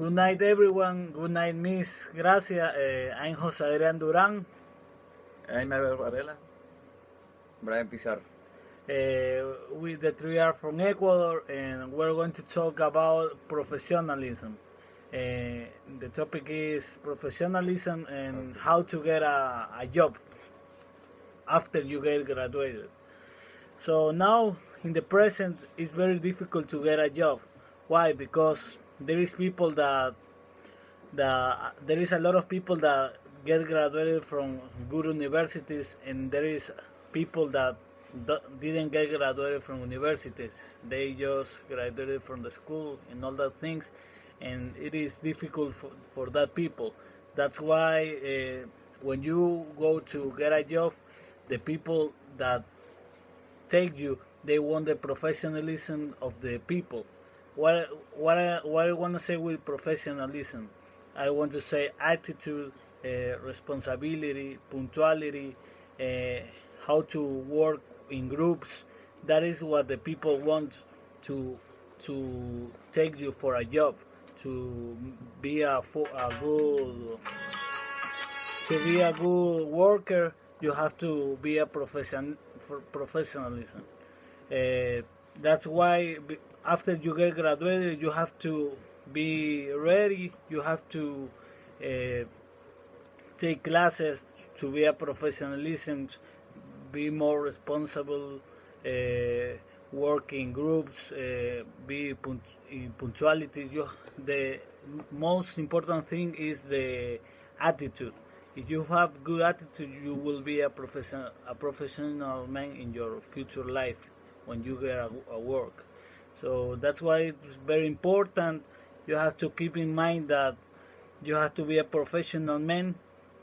Good night, everyone. Good night, Miss Gracia. I'm Jose Adrian Duran. I'm Abel Varela. Brian Pizarro. We the three are from Ecuador, and we're going to talk about professionalism. The topic is professionalism and how to get a job after you get graduated. So now, in the present, it's very difficult to get a job. Why? Because there is people that there is a lot of people that get graduated from good universities, and there is people that didn't get graduated from universities. They just graduated from the school and all that things, and it is difficult for that people. That's why when you go to get a job, the people that take you, they want the professionalism of the people. What I want to say with professionalism, I want to say attitude, responsibility, punctuality, uh, how to work in groups. That is what the people want to take you for a job, to be a good worker. You have to be a professionalism. That's why after you get graduated, you have to be ready. You have to uh, take classes to be a professionalism, be more responsible, work in groups, be in punctuality. The most important thing is the attitude. If you have good attitude, you will be a professional man in your future life when you get a work. So that's why it's very important. You have to keep in mind that you have to be a professional man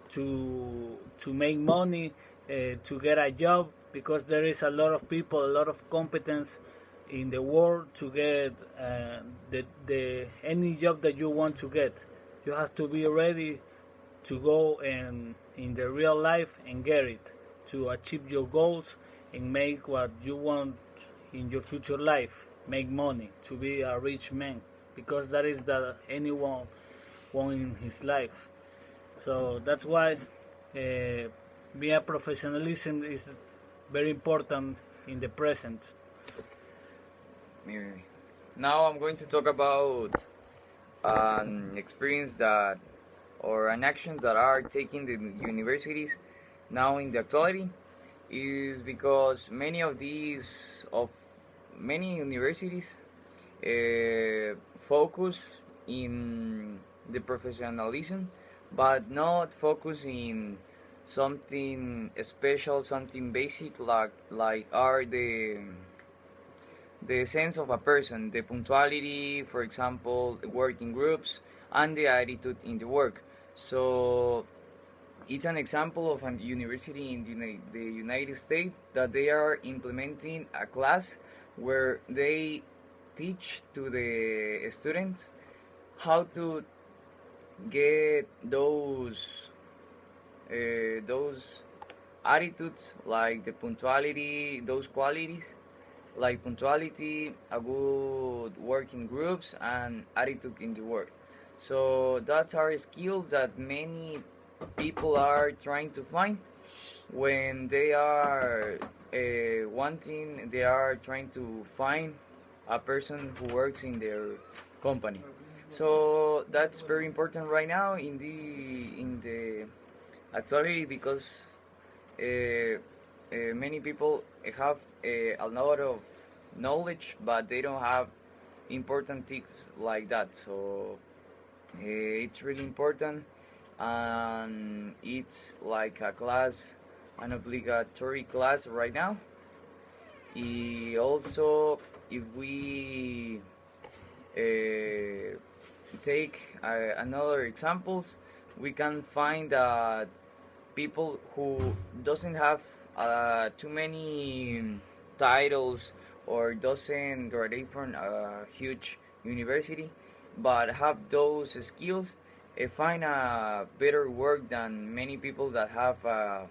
to make money, to get a job, because there is a lot of people, a lot of competence in the world to get the any job that you want to get. You have to be ready to go and in the real life and get it, to achieve your goals and make what you want in your future life, make money, to be a rich man, because that is that anyone want in his life. So that's why being a professionalism is very important in the present. Maybe. Now I'm going to talk about an experience that or an action that are taking the universities now in the actuality is because many universities focus in the professionalism, but not focus in something special, something basic like are the sense of a person, the punctuality, for example, working groups, and the attitude in the work. So it's an example of a university in the United States that they are implementing a class where they teach to the students how to get those attitudes like the punctuality, those qualities like punctuality, a good working groups, and attitude in the work. So that's our skills that many people are trying to find when they are they are trying to find a person who works in their company. So that's very important right now in the actuality because many people have a lot of knowledge, but they don't have important things like that. So it's really important, and it's like a class, an obligatory class right now. Also, if we take another examples, we can find that people who doesn't have too many titles or doesn't graduate from a huge university but have those skills find a better work than many people that have a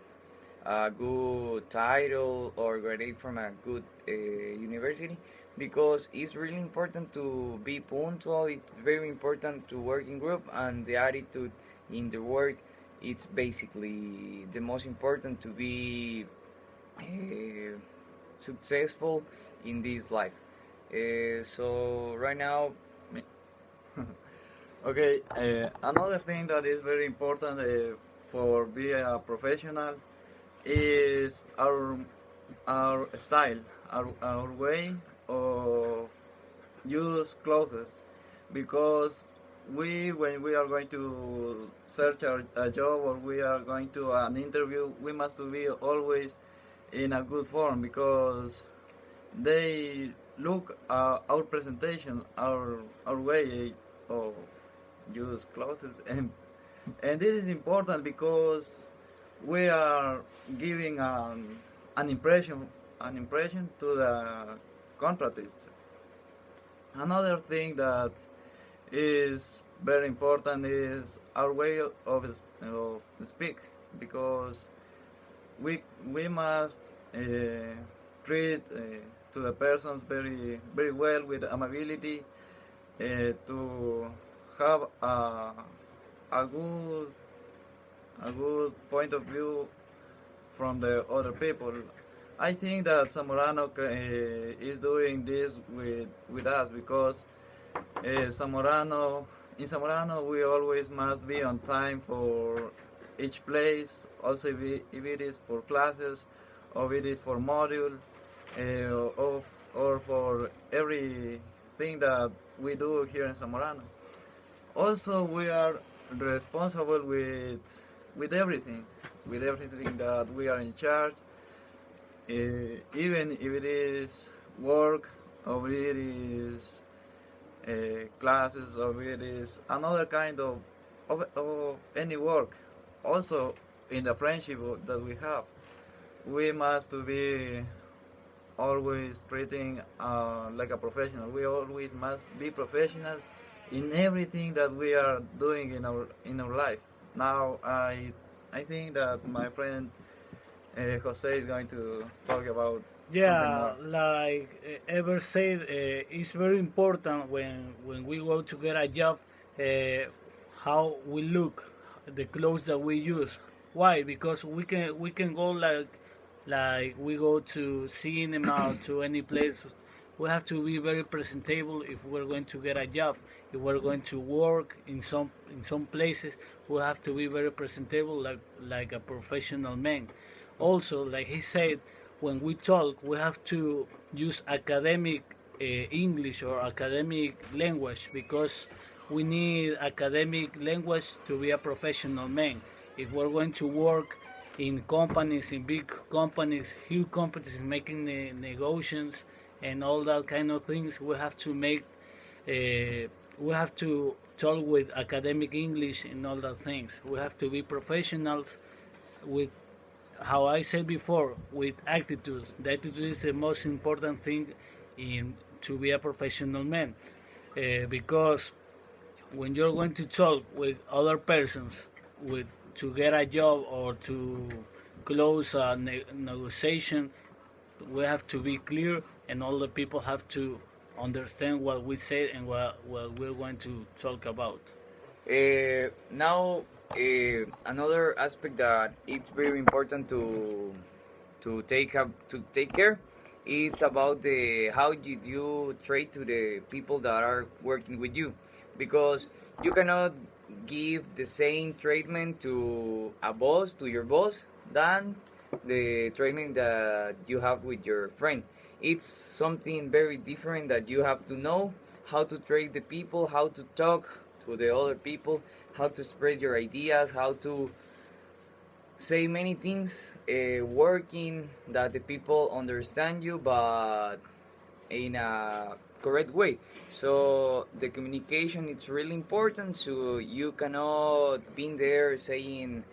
good title or graduate from a good university because it's really important to be punctual. It's very important to work in group, and the attitude in the work, it's basically the most important to be uh, successful in this life. So right now, Me- Okay, another thing that is very important for being a professional is our style, our way of use clothes, because we when we are going to search a job or we are going to an interview, we must be always in a good form, because they look our presentation, our way of use clothes, and this is important because we are giving an impression to the contractors. Another thing that is very important is our way of speak, because we must treat to the persons very well with amability, to have a good a good point of view from the other people. I think that Zamorano is doing this with us, because Zamorano in Zamorano we always must be on time for each place. Also, if it is for classes, or if it is for module, or, or for everything that we do here in Zamorano. Also, we are responsible with everything that we are in charge, even if it is work, or it is classes, or it is another kind of any work. Also, in the friendship that we have, we must to be always treating like a professional. We always must be professionals in everything that we are doing in our life. Now, I think that my friend Jose is going to talk about something Yeah, more. like Ever said, it's very important when we go to get a job, how we look, the clothes that we use. Why? Because we can go like we go to cinema or to any place. We have to be very presentable if we're going to get a job. If we're going to work in some places, we have to be very presentable, like a professional man. Also, like he said, when we talk, we have to use academic English or academic language, because we need academic language to be a professional man. If we're going to work in companies, in big companies, huge companies, making negotiations and all that kind of things, we have to talk with academic English and all that things. We have to be professionals with, how I said before, with attitude. The attitude is the most important thing in to be a professional man, because when you're going to talk with other persons, with to get a job or to close a negotiation, we have to be clear, and all the people have to understand what we say and what we're going to talk about. now, another aspect that it's very important to take care. It's about the how you treat to the people that are working with you, because you cannot give the same treatment to a boss, to your boss, than the treatment that you have with your friend. It's something very different that you have to know how to treat the people, how to talk to the other people, how to spread your ideas, how to say many things working that the people understand you, but in a correct way. So the communication it's really important, so you cannot be there saying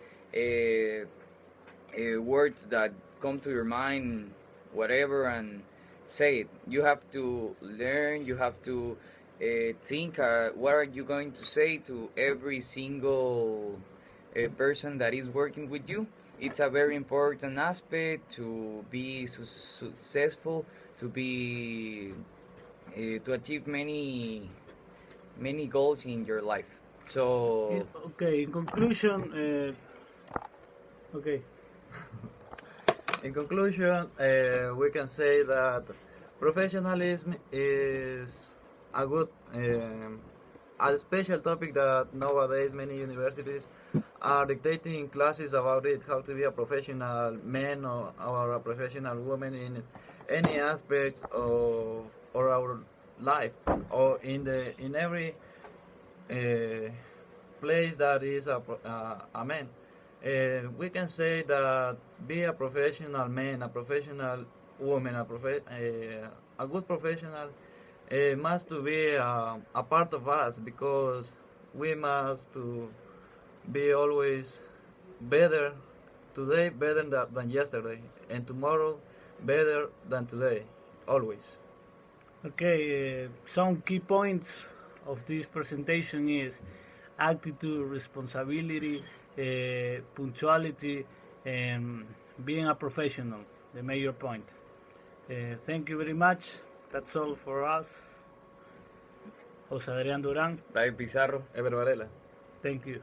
words that come to your mind, whatever, and say it. You have to learn, you have to think what are you going to say to every single person that is working with you. It's a very important aspect to be successful, to be to achieve many goals in your life. So Okay, in conclusion, okay, In conclusion, we can say that professionalism is a good, a special topic that nowadays many universities are dictating classes about it, how to be a professional man or a professional woman in any aspects of or our life or in every uh, place that is a man. We can say that be a professional man, a professional woman, a good professional must to be a part of us because we must to be always better today better than yesterday and tomorrow better than today always. okay. Some key points of this presentation is attitude, responsibility, punctuality, and being a professional. The major point. Thank you very much. That's all for us. Jose Adrián Durán. David Pizarro. Ever Varela. Thank you.